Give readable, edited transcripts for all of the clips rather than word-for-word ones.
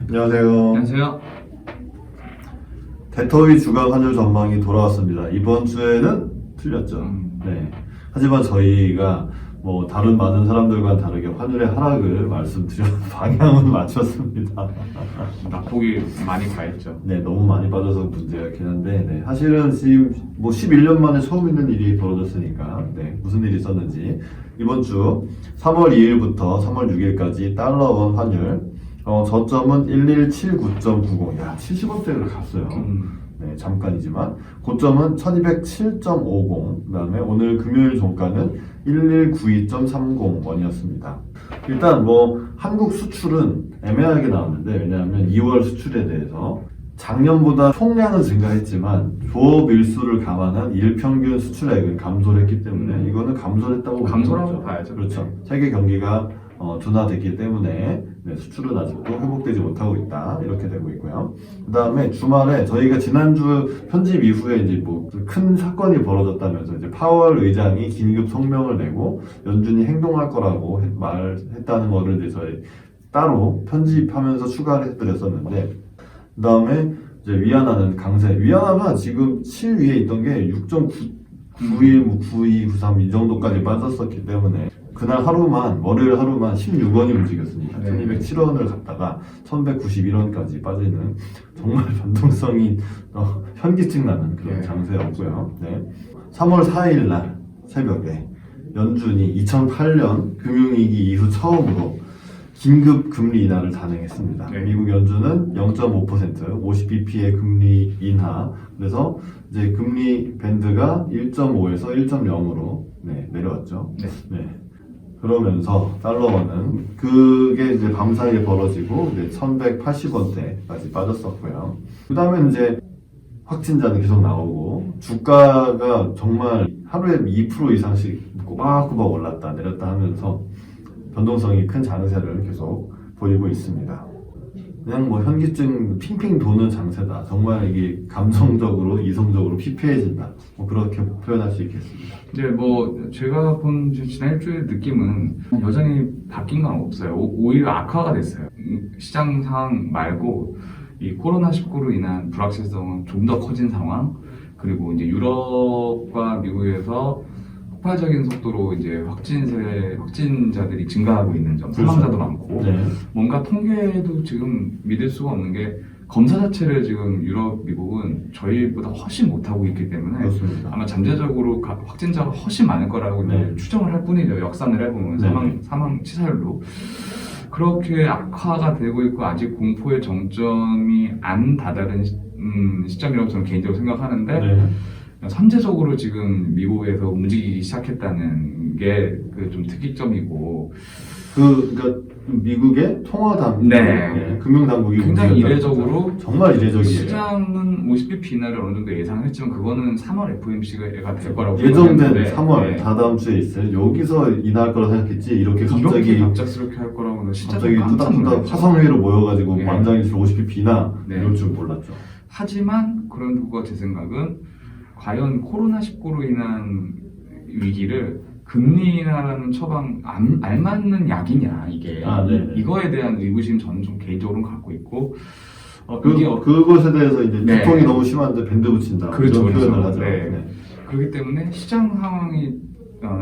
안녕하세요. 안녕하세요. 대터위 주간 환율 전망이 돌아왔습니다. 이번 주에는 틀렸죠. 네. 하지만 저희가 뭐 다른 많은 사람들과는 다르게 환율의 하락을 말씀드려 방향은 맞췄습니다. 낙폭이 많이 과했죠. 네, 너무 많이 빠져서 문제가 있긴 한데, 네, 사실은 지금 뭐 11년 만에 처음 있는 일이 벌어졌으니까, 네, 무슨 일이 있었는지 이번 주 3월 2일부터 3월 6일까지 달러원 환율 저점은 1179.90. 야, 70원대를 갔어요. 네, 잠깐이지만 고점은 1207.50. 그다음에 오늘 금요일 종가는 1192.30원이었습니다. 일단 뭐 한국 수출은 애매하게 나왔는데, 왜냐하면 2월 수출에 대해서 작년보다 총량은 증가했지만 조업 일수를 감안한 일평균 수출액은 감소를 했기 때문에 이거는 감소했다고 보는 감소라고 거죠. 봐야죠. 그렇죠. 세계 경기가 둔화됐기 때문에 네, 수출은 아직도 회복되지 못하고 있다, 이렇게 되고 있고요. 그 다음에 주말에 저희가 지난주 편집 이후에 이제 뭐 큰 사건이 벌어졌다면서 이제 파월 의장이 긴급 성명을 내고 연준이 행동할 거라고 말했다는 거를 이제 저희 따로 편집하면서 추가를 해드렸었는데, 그 다음에 이제 위안화는 강세. 위안화가 지금 7 위에 있던 게 6.91, 뭐 92, 93 이 정도까지 빠졌었기 때문에 그날 하루만, 월요일 하루만 16원이 움직였으니까 1207원을 갔다가 1191원까지 빠지는 정말 변동성이 현기증 나는 그런 장세였고요. 네. 3월 4일 날 새벽에 연준이 2008년 금융위기 이후 처음으로 긴급 금리 인하를 단행했습니다. 미국 연준은 0.5%, 50bp의 금리 인하. 그래서 이제 금리 밴드가 1.5에서 1.0으로 내려왔죠. 네. 그러면서 달러원은 그게 이제 밤사이에 벌어지고 이제 1180원대까지 빠졌었고요. 그 다음에 이제 확진자는 계속 나오고 주가가 정말 하루에 2% 이상씩 꼬박꼬박 올랐다 내렸다 하면서 변동성이 큰 장세를 계속 보이고 있습니다. 그냥 뭐 현기증 핑핑 도는 장세다. 정말 이게 감성적으로 이성적으로 피폐해진다. 뭐 그렇게 표현할 수 있겠습니다. 이제 뭐 제가 본 지난 일주일 느낌은 여전히 바뀐 건 없어요. 오히려 악화가 됐어요. 시장 상황 말고 이 코로나19로 인한 불확실성은 좀 더 커진 상황, 그리고 이제 유럽과 미국에서 폭발적인 속도로 이제 확진자들이 증가하고 있는 점, 사망자도 많고, 뭔가 통계도 지금 믿을 수가 없는 게 검사 자체를 지금 유럽, 미국은 저희보다 훨씬 못하고 있기 때문에 그렇습니다. 아마 잠재적으로 확진자가 훨씬 많을 거라고 이제 추정을 할 뿐이죠. 역산을 해보면 사망 치사율로. 그렇게 악화가 되고 있고 아직 공포의 정점이 안 다다른 시점이라고 저는 개인적으로 생각하는데, 선제적으로 지금 미국에서 움직이기 시작했다는 게 그 좀 특이점이고, 그러니까 미국의 통화당국, 금융당국이 굉장히 이례적으로 정말 이례적이에요. 시장은 50bp 인하를 어느 정도 예상했지만 그거는 3월 FOMC가 될 거라고 예정된 3월 다다음 주에 있어요. 여기서 인하할 거라 생각했지 이렇게 갑작스럽게 할 거라고는 갑자기 뚜닥뚜닥 화성회의로 모여가지고 만장일치로 50bp 인하 이럴 줄 몰랐죠. 하지만 그런 두고 제 생각은 과연 코로나19로 인한 위기를 금리 인하라는 처방 알맞는 약이냐, 이게 이거에 대한 의구심 저는 좀 개인적으로는 갖고 있고, 그것에 대해서 이제 두통이 너무 심한데 밴드 붙인다, 그렇죠, 이런 표현을 하죠. 그렇기 때문에 시장 상황이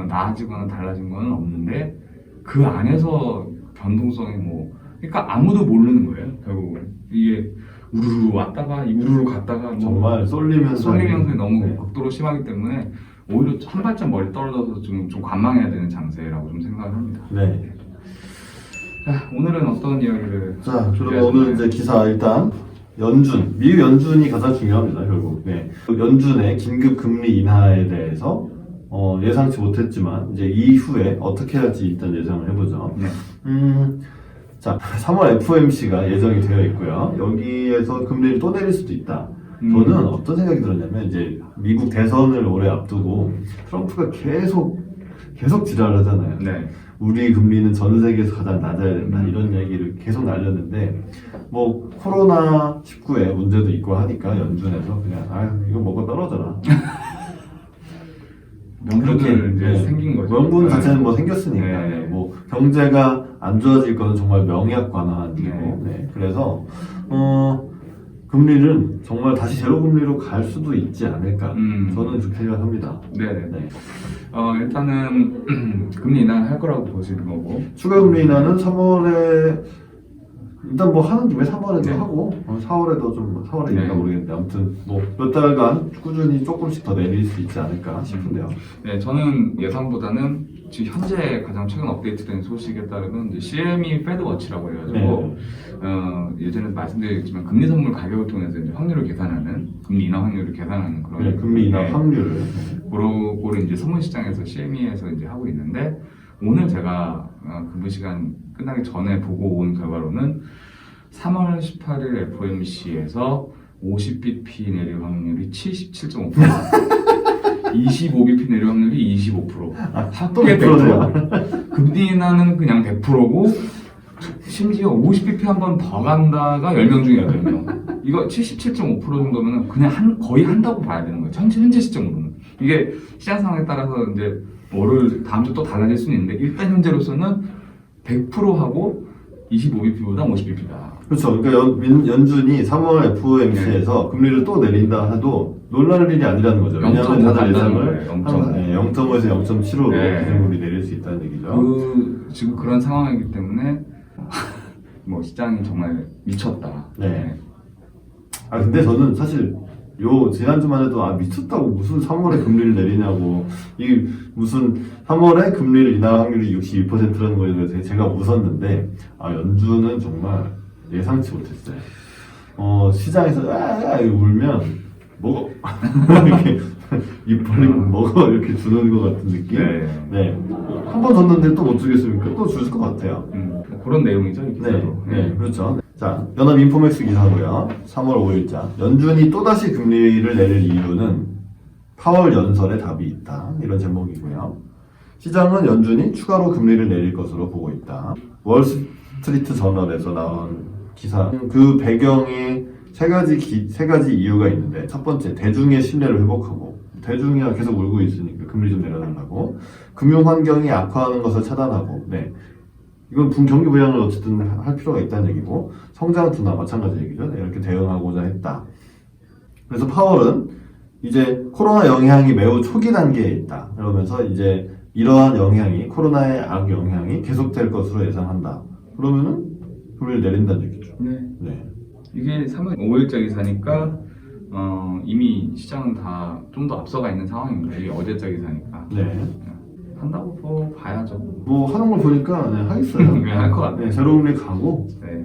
나아지거나 달라진 건 없는데 그 안에서 변동성이 그러니까 아무도 모르는 거예요. 결국은 이게 우르르 왔다가 우르르 갔다가 정말 쏠림 현상이 너무 극도로 심하기 때문에 오히려 한 발짝 멀리 떨어져서 좀 관망해야 되는 장세라고 좀 생각을 합니다. 자, 오늘은 어떤 이야기를? 자, 그럼 오늘 이제 기사 일단 미국 연준이 가장 중요합니다. 결국 연준의 긴급 금리 인하에 대해서 예상치 못했지만 이제 이후에 어떻게 할지 일단 예상을 해보죠. 자, 3월 FOMC가 예정이 되어 있고요. 여기에서 금리를 또 내릴 수도 있다. 저는 어떤 생각이 들었냐면 이제 미국 대선을 올해 앞두고 트럼프가 계속 지랄을 하잖아요. 우리 금리는 전 세계에서 가장 낮아야 된다, 이런 얘기를 계속 날렸는데 뭐 코로나19의 문제도 있고 하니까 연준에서 그냥 이거 먹고 떨어져라. 명분을 이제 생긴 거죠. 명분 자체는 뭐 생겼으니까 뭐 경제가 안 좋아질 거는 정말 명약 관환이고, 네. 그래서 금리는 정말 다시 제로 금리로 갈 수도 있지 않을까. 저는 그렇게 생각합니다. 네네. 네. 일단은 금리 인하할 거라고 보시는 거고. 추가 금리 인하는 3월에 일단 뭐 하는 김에 3월에도 네. 하고 4월에도 좀 4월에 네. 있나 모르겠는데 아무튼 뭐 몇 달간 꾸준히 조금씩 더 내릴 수 있지 않을까 싶은데요. 네, 저는 예상보다는 지금 현재 가장 최근 업데이트된 소식에 따르면 이제 CME 페드 워치라고 해가지고 네. 예전에 말씀드렸지만 금리 선물 가격을 통해서 이제 확률을 계산하는 금리 인하 확률을 계산하는 그런 네, 금리 인하 네, 확률을 그거를 이제 선물 시장에서 CME에서 이제 하고 있는데 오늘 제가 근무 시간 끝나기 전에 보고 온 결과로는 3월 18일 FOMC에서 50bp 내릴 확률이 77.5%, 25bp 내릴 확률이 25%, 합계 100%. 금리 인하는 그냥 100%고 심지어 50bp 한 번 더 간다가 10명 중에 8명. 이거 77.5% 정도면 그냥 거의 한다고 봐야 되는 거예요. 현재 시점으로는. 이게 시장 상황에 따라서 이제 뭐를 다음 주 또 달라질 수는 있는데 일단 현재로서는 100%하고 25bp보다 50bp다. 그렇죠. 그러니까 연준이 3월 FOMC에서 금리를 또 내린다 해도 놀랄 일이 아니라는 거죠. 왜냐하면 다들 예상을 0.5에서 0.75로 기준금리 내릴 수 있다는 얘기죠. 지금 그런 상황이기 때문에 뭐 시장이 정말 미쳤다. 네. 근데 저는 사실 지난주만 해도 미쳤다고 무슨 3월에 금리를 내리냐고 이 무슨 3월에 금리를 인하 확률이 62%라는 거에 대해서 제가 웃었는데 연준은 정말 예상치 못했어요. 시장에서 울면 먹어 이렇게 입 벌리고 먹어 이렇게 주는 것 같은 느낌. 네. 한 번 줬는데 또 못 주겠습니까? 또 줄 것 같아요. 그런 내용이죠, 이 기사도. 네, 그렇죠. 자, 연합 인포맥스 기사고요. 3월 5일자. 연준이 또다시 금리를 내릴 이유는 파월 연설에 답이 있다. 이런 제목이고요. 시장은 연준이 추가로 금리를 내릴 것으로 보고 있다. 월스트리트 저널에서 나온 기사. 그 배경에 세 가지 이유가 있는데 첫 번째, 대중의 신뢰를 회복하고 대중이 계속 울고 있으니까 금리 좀 내려달라고. 금융 환경이 악화하는 것을 차단하고. 네. 이건 경기 부양을 어쨌든 할 필요가 있다는 얘기고 성장 둔화 마찬가지 얘기죠. 네, 이렇게 대응하고자 했다. 그래서 파월은 이제 코로나 영향이 매우 초기 단계에 있다. 그러면서 이제 이러한 영향이 코로나의 악영향이 계속될 것으로 예상한다. 그러면은 금리를 내린다는 얘기죠. 네. 이게 3월 5일자 기사니까 이미 시장은 다 좀 더 앞서가 있는 상황입니다. 이게 어제자 기사니까. 네. 한다고 봐야죠. 뭐 하는 걸 보니까 하겠어요. 할 것 같아요. 네, 제로금리 가고 네.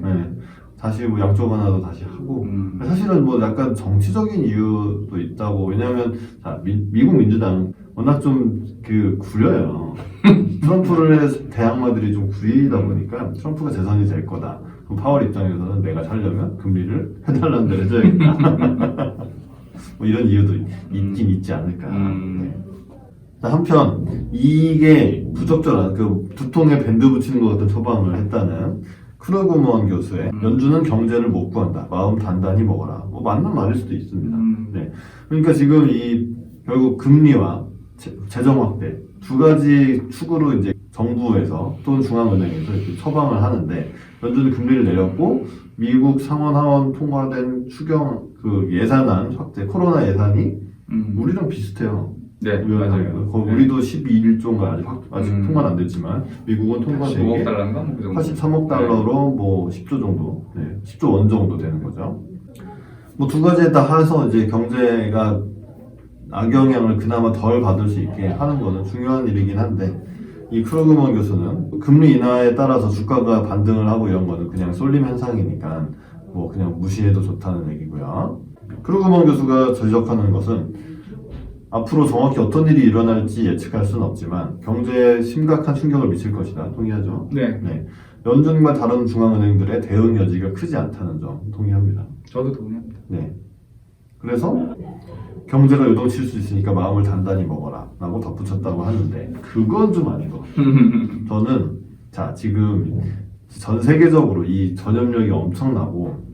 다시 뭐 양쪽 하나도 다시 하고 사실은 뭐 약간 정치적인 이유도 있다고. 왜냐하면 미국 민주당 워낙 좀 구려요. 트럼프를 대항마들이 좀 구리다 보니까 트럼프가 재선이 될 거다. 그럼 파월 입장에서는 내가 살려면 금리를 해달라는 대로 해줘야겠다. 뭐 이런 이유도 있긴 있지 않을까. 네. 한편 이게 부적절한 두통에 밴드 붙이는 것 같은 처방을 했다는 크루그먼 교수의 연준은 경제를 못 구한다. 마음 단단히 먹어라. 뭐 맞는 말일 수도 있습니다. 네. 그러니까 지금 결국 금리와 재정 확대 두 가지 축으로 이제 정부에서 또는 중앙은행에서 이렇게 처방을 하는데 연준은 금리를 내렸고 미국 상원 하원 통과된 추경 예산안 확대 코로나 예산이 우리랑 비슷해요. 네, 맞아요. 우리도 12일조인가 아직 통과는 안 됐지만 미국은 통과된 15억 게 달러인가? 그 정도. 83억 달러로 뭐 10조 정도, 10조 원 정도 되는 거죠. 뭐 두 가지에 다 해서 이제 경제가 악영향을 그나마 덜 받을 수 있게 하는 거는 중요한 일이긴 한데 이 크루그먼 교수는 금리 인하에 따라서 주가가 반등을 하고 이런 거는 그냥 쏠림 현상이니까 뭐 그냥 무시해도 좋다는 얘기고요. 크루그먼 교수가 지적하는 것은 앞으로 정확히 어떤 일이 일어날지 예측할 수는 없지만 경제에 심각한 충격을 미칠 것이다. 동의하죠? 네. 연준과 다른 중앙은행들의 대응 여지가 크지 않다는 점 동의합니다. 저도 동의합니다. 네. 그래서 경제가 요동칠 수 있으니까 마음을 단단히 먹어라 라고 덧붙였다고 하는데 그건 좀 아닌 것 같아요. 저는 지금 전 세계적으로 이 전염력이 엄청나고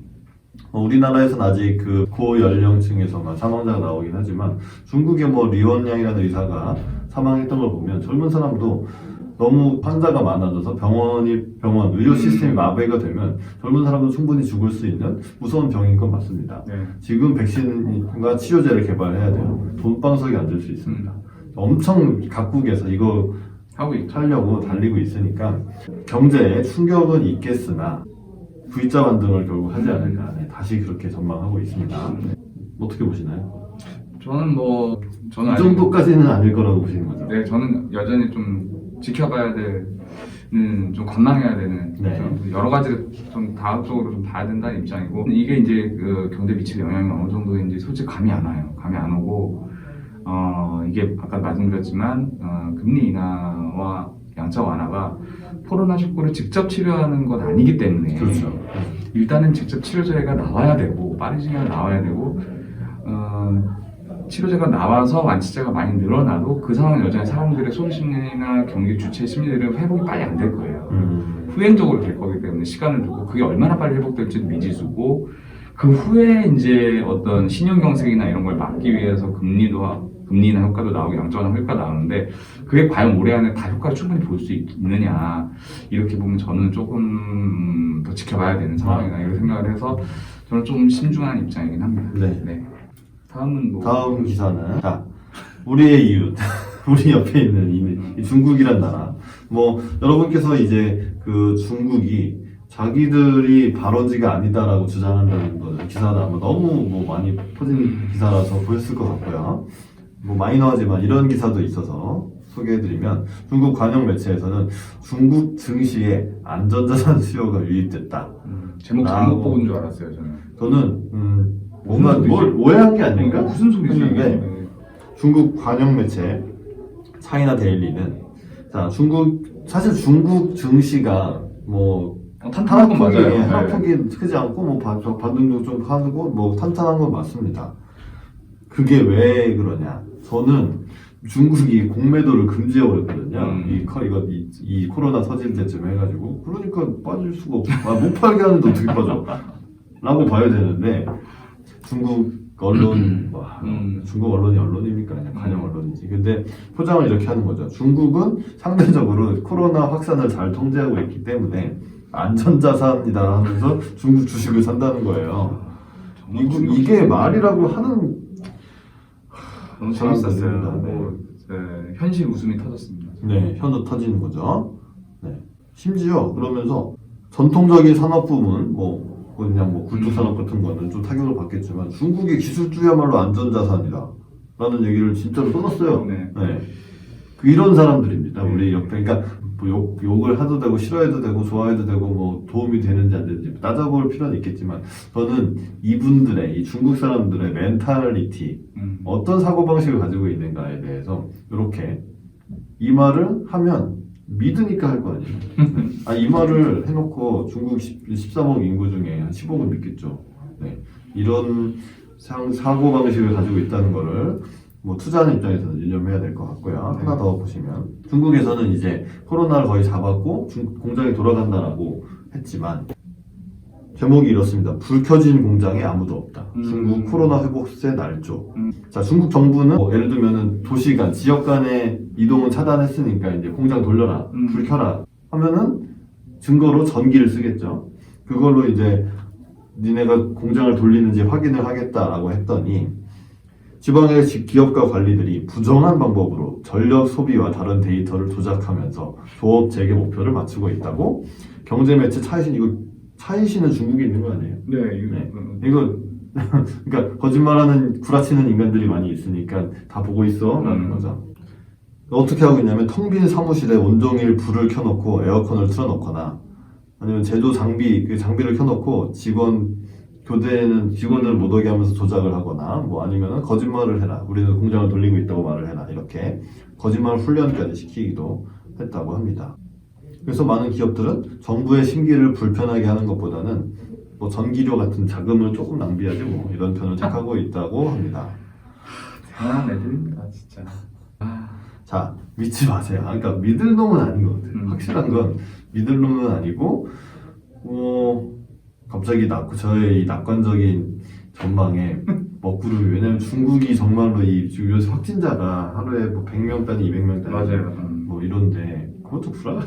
우리나라에서는 아직 고연령층에서만 사망자가 나오긴 하지만 중국의 리원양이라는 의사가 사망했던 걸 보면 젊은 사람도 너무 환자가 많아져서 병원, 의료 시스템이 마비가 되면 젊은 사람도 충분히 죽을 수 있는 무서운 병인 건 맞습니다. 네. 지금 백신과 치료제를 개발해야 돼요. 돈방석이 안 될 수 있습니다. 엄청 각국에서 이거 하고 있죠. 하려고 달리고 있으니까 경제에 충격은 있겠으나 V자 반등을 결국 하지 않을까. 네, 다시 그렇게 전망하고 있습니다. 어떻게 보시나요? 저는 이 정도까지는 아닐 거라고 보시는 거죠? 네, 저는 여전히 좀 지켜봐야 되는, 좀 관망해야 되는, 네. 좀 여러 가지를 좀 다각적으로 좀 봐야 된다는 입장이고, 이게 이제 그 경제에 미칠 영향이 어느 정도인지 솔직히 감이 안 와요. 감이 안 오고, 이게 아까 말씀드렸지만, 금리 인하와 양적 완화가 코로나19를 직접 치료하는 건 아니기 때문에, 그렇죠. 일단은 직접 치료제가 나와야 되고, 빠른 시간에 나와야 되고, 치료제가 나와서 완치자가 많이 늘어나도 그 상황은 여전히 사람들의 소비심리나 경기 주체 심리들은 회복이 빨리 안 될 거예요. 후행적으로 될 거기 때문에 시간을 두고 그게 얼마나 빨리 회복될지는 미지수고, 그 후에 이제 어떤 신용경색이나 이런 걸 막기 위해서 금리나 효과도 나오고 양적 완화 효과가 나오는데, 그게 과연 올해 안에 다 효과를 충분히 볼 수 있느냐, 이렇게 보면 저는 조금 더 지켜봐야 되는 상황이다 이런 생각을 해서 저는 좀 신중한 입장이긴 합니다. 네. 다음은 다음 기사는 자, 우리의 이웃, 우리 옆에 있는 이 중국이란 나라. 여러분께서 이제 그 중국이 자기들이 발원지가 아니다라고 주장한다는 거는 기사가 아마 너무 많이 퍼진 기사라서 보였을 것 같고요. 마이너하지만 이런 기사도 있어서 소개해드리면, 중국 관영 매체에서는 중국 증시에 안전자산 수요가 유입됐다. 제목 잘못 뽑은 줄 알았어요, 저는. 뭔가 뭘 오해한 게 아닌가? 무슨 소리지? 했는데 중국 관영 매체 차이나 데일리는 사실 중국 증시가 탄탄한 건 맞아요. 하락폭이 크지 않고 반등도 좀 하고 탄탄한 건 맞습니다. 그게 왜 그러냐? 저는 중국이 공매도를 금지해 버렸거든요. 이 코로나 터질 때쯤 해가지고, 그러니까 빠질 수가 없어. 못 팔게 하는데 어떻게 빠져? 라고 봐야 되는데, 중국 언론, 중국 언론이 언론입니까? 그냥 관영 언론이지. 근데 포장을 이렇게 하는 거죠. 중국은 상대적으로 코로나 확산을 잘 통제하고 있기 때문에 안전자산이다 하면서 중국 주식을 산다는 거예요. 이게 말이라고 하는. 너무 재밌었어요. 현실 웃음이 터졌습니다. 네, 현우 터지는 거죠. 네. 심지어 그러면서 전통적인 산업 부문, 그냥 굴뚝산업 같은 거는 좀 타격을 받겠지만, 중국의 기술주야말로 안전자산이다 라는 얘기를 진짜로 써놨어요. 네. 이런 사람들입니다. 우리 옆에. 그러니까 욕을 해도 되고 싫어해도 되고 좋아해도 되고 도움이 되는지 안 되는지 따져볼 필요는 있겠지만, 저는 이분들의, 이 중국 사람들의 멘탈리티, 어떤 사고방식을 가지고 있는가에 대해서 이렇게 이 말을 하면 믿으니까 할 거 아니에요. 이 말을 해놓고 중국 13억 인구 중에 한 10억은 믿겠죠. 네. 이런 사고방식을 가지고 있다는 거를 투자하는 입장에서는 유념해야 될 것 같고요. 하나 더 보시면, 중국에서는 이제 코로나를 거의 잡았고 공장이 돌아간다라고 했지만, 제목이 이렇습니다. 불 켜진 공장에 아무도 없다. 중국 코로나 회복세 날조. 중국 정부는 예를 들면은 도시 간, 지역 간의 이동은 차단했으니까 이제 공장 돌려라, 불 켜라 하면은 증거로 전기를 쓰겠죠. 그걸로 이제 니네가 공장을 돌리는지 확인을 하겠다라고 했더니, 지방의 기업과 관리들이 부정한 방법으로 전력 소비와 다른 데이터를 조작하면서 조업 재개 목표를 맞추고 있다고 경제매체 차이신은 중국에 있는 거 아니에요? 네. 이거 그러니까 거짓말하는 구라치는 인간들이 많이 있으니까 다 보고 있어라는 거죠. 어떻게 하고 있냐면, 텅 빈 사무실에 온종일 불을 켜놓고 에어컨을 틀어놓거나, 아니면 제조 장비를 켜놓고 교대에는 직원을 못 오게 하면서 조작을 하거나, 아니면 거짓말을 해라, 우리는 공장을 돌리고 있다고 말을 해라, 이렇게 거짓말 훈련까지 시키기도 했다고 합니다. 그래서 많은 기업들은 정부의 심기를 불편하게 하는 것보다는 전기료 같은 자금을 조금 낭비하지 이런 편을 택하고 있다고 합니다. 대단한 애들입니다, 진짜. 자, 믿지 마세요. 그러니까 믿을 놈은 아닌 것 같아요. 확실한 건 믿을 놈은 아니고, 갑자기 저의 이 낙관적인 전망에 먹구름이, 왜냐면 중국이 정말로 요새 확진자가 하루에 100명 단위, 200명 단위 맞아요. 이런데 그것도 불안.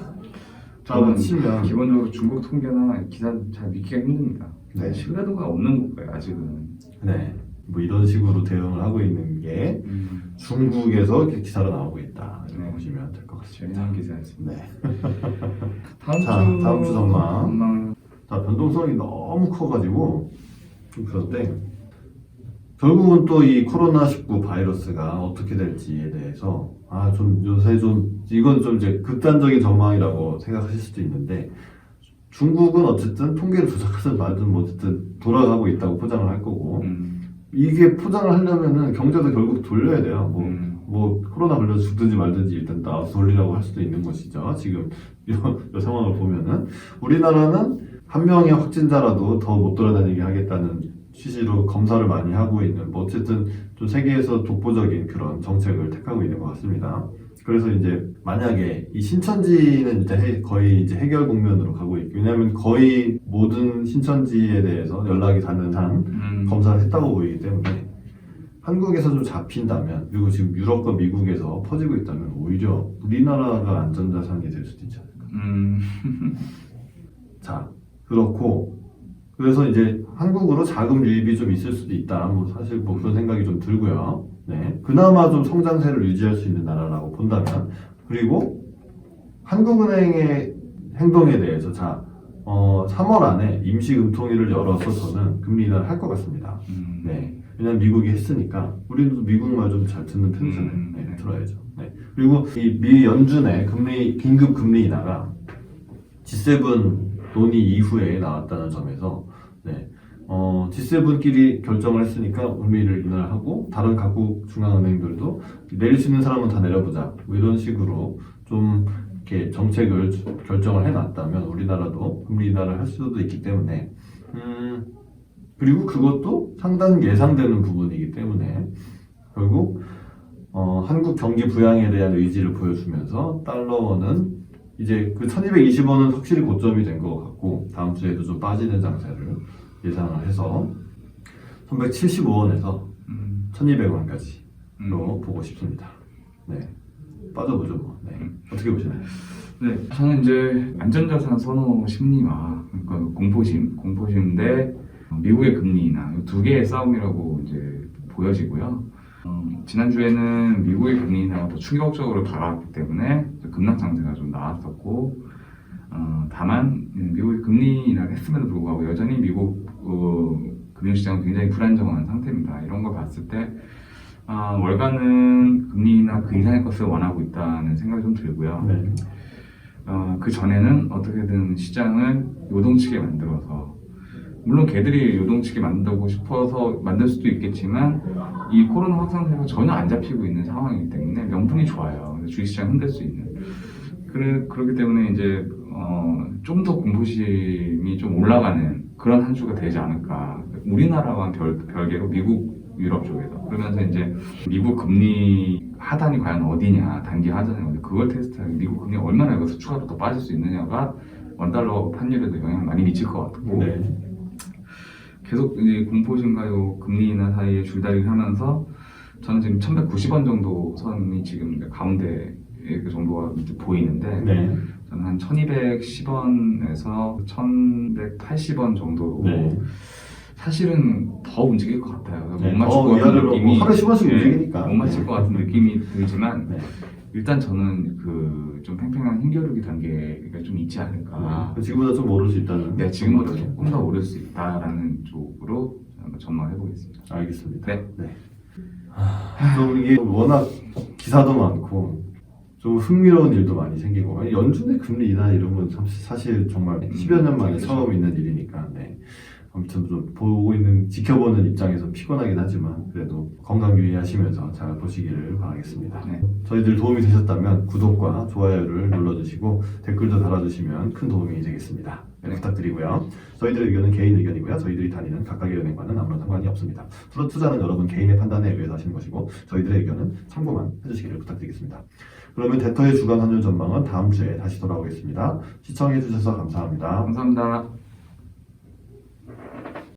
저는 치면 기본적으로 중국 통계나 기사 잘 믿기가 힘듭니다. 네. 신뢰도가 없는 거예요 아직은. 네. 뭐 이런 식으로 대응을 하고 있는 게 중국에서 이렇게 기사로 나오고 있다. 이렇게 네. 보시면 될 것 같습니다. 재미난 기사였습니다. 네. 다음 주 전망. 자, 변동성이 너무 커가지고 좀 그런데 결국은 또 이 코로나19 바이러스가 어떻게 될지에 대해서 좀 요새 좀 이건 좀 이제 극단적인 전망이라고 생각하실 수도 있는데 중국은 어쨌든 통계를 조작해서 말든 뭐 어쨌든 돌아가고 있다고 포장을 할 거고 이게 포장을 하려면은 경제도 결국 돌려야 돼요. 뭐 코로나 걸려서 죽든지 말든지 일단 나와서 돌리라고 할 수도 있는 것이죠. 지금 이 상황을 보면은 우리나라는 한 명의 확진자라도 더 못 돌아다니게 하겠다는 취지로 검사를 많이 하고 있는 뭐 어쨌든 좀 세계에서 독보적인 그런 정책을 택하고 있는 것 같습니다. 그래서 이제 만약에 이 신천지는 이제 거의 이제 해결 국면으로 가고 있고 왜냐하면 거의 모든 신천지에 대해서 연락이 닿는 한 검사를 했다고 보이기 때문에 한국에서 좀 잡힌다면 그리고 지금 유럽과 미국에서 퍼지고 있다면 오히려 우리나라가 안전자산이 될 수도 있지 않을까. 자 그렇고 그래서 이제 한국으로 자금 유입이 좀 있을 수도 있다. 뭐 사실 뭐 그런 생각이 좀 들고요. 네. 그나마 좀 성장세를 유지할 수 있는 나라라고 본다면 그리고 한국은행의 행동에 대해서 3월 안에 임시 금통위를 열어서 저는 금리 인하를 할 것 같습니다. 네. 왜냐면 미국이 했으니까 우리도 미국 말 좀 잘 듣는 편이잖아요. 네, 들어야죠. 네. 그리고 이 미 연준의 긴급 금리 인하가 G7 논의 이후에 나왔다는 점에서 G7끼리 결정을 했으니까 금리를 인하하고 다른 각국 중앙은행들도 내릴 수 있는 사람은 다 내려보자 뭐 이런 식으로 좀 이렇게 정책을 결정을 해놨다면 우리나라도 금리 인하를 할 수도 있기 때문에 그리고 그것도 상당히 예상되는 부분이기 때문에 결국 한국 경기 부양에 대한 의지를 보여주면서 달러는 이제 그 1220원은 확실히 고점이 된 것 같고 다음 주에도 좀 빠지는 장세를 예상을 해서 1175원에서 1200원까지로 보고 싶습니다. 네, 빠져보죠 뭐. 네, 어떻게 보시나요? 네, 저는 이제 안전자산 선호 심리와 그러니까 공포심 대 미국의 금리 인하 이 두 개의 싸움이라고 이제 보여지고요. 지난주에는 미국의 금리 인하가 더 충격적으로 다가왔기 때문에 급락 장세가 좀 나왔었고 다만 미국이 금리 인하를 했음에도 불구하고 여전히 미국 금융시장은 굉장히 불안정한 상태입니다. 이런 걸 봤을 때 월가는 금리 인하 그 이상의 것을 원하고 있다는 생각이 좀 들고요. 네. 그 전에는 어떻게든 시장을 요동치게 만들어서 물론 걔들이 요동치게 만들고 싶어서 만들 수도 있겠지만 이 코로나 확산세가 전혀 안 잡히고 있는 상황이기 때문에 명분이 좋아요. 주식시장 흔들 수 있는. 그렇기 때문에 이제 좀 더 공포심이 좀 올라가는 그런 한 주가 되지 않을까. 우리나라와 별개로 미국, 유럽 쪽에서. 그러면서 이제 미국 금리 하단이 과연 어디냐, 단기 하단이 어디, 그걸 테스트하는 미국 금리가 얼마나 여기서 추가로 더 빠질 수 있느냐가 원달러 환율에도 영향을 많이 미칠 것 같고. 네. 계속 이제 공포심과 요 금리 인하 사이에 줄다리기 하면서 저는 지금 1190원 정도 선이 지금 가운데에 그 정도가 보이는데 네. 저는 한 1210원에서 1180원 정도로 네. 사실은 더 움직일 것 같아요. 네. 못 맞출 것 같은 느낌이 하루에 10원씩 움직이니까. 못 맞출 것 같은 느낌이 들지만 네. 일단 저는 그 좀 팽팽한 힘겨루기 단계가 좀 있지 않을까. 지금보다 좀 오를 수 있다는. 네, 지금보다 조금 더 오를 수 있다라는 쪽으로 한번 전망해 보겠습니다. 알겠습니다. 네. 좀 이게 워낙 기사도 많고 좀 흥미로운 일도 많이 생기고 연준의 금리 인하 이런 건 사실 정말 10여 년 만에 그렇죠. 처음 있는 일이니까 네. 아무튼 좀 지켜보는 입장에서 피곤하긴 하지만 그래도 건강 유의하시면서 잘 보시기를 바라겠습니다. 네. 저희들 도움이 되셨다면 구독과 좋아요를 눌러주시고 댓글도 달아주시면 큰 도움이 되겠습니다. 네, 부탁드리고요. 저희들의 의견은 개인 의견이고요. 저희들이 다니는 각각의 은행과는 아무런 상관이 없습니다. 투자는 여러분 개인의 판단에 의해서 하시는 것이고 저희들의 의견은 참고만 해주시기를 부탁드리겠습니다. 그러면 데터의 주간 환율 전망은 다음 주에 다시 돌아오겠습니다. 시청해주셔서 감사합니다. 감사합니다.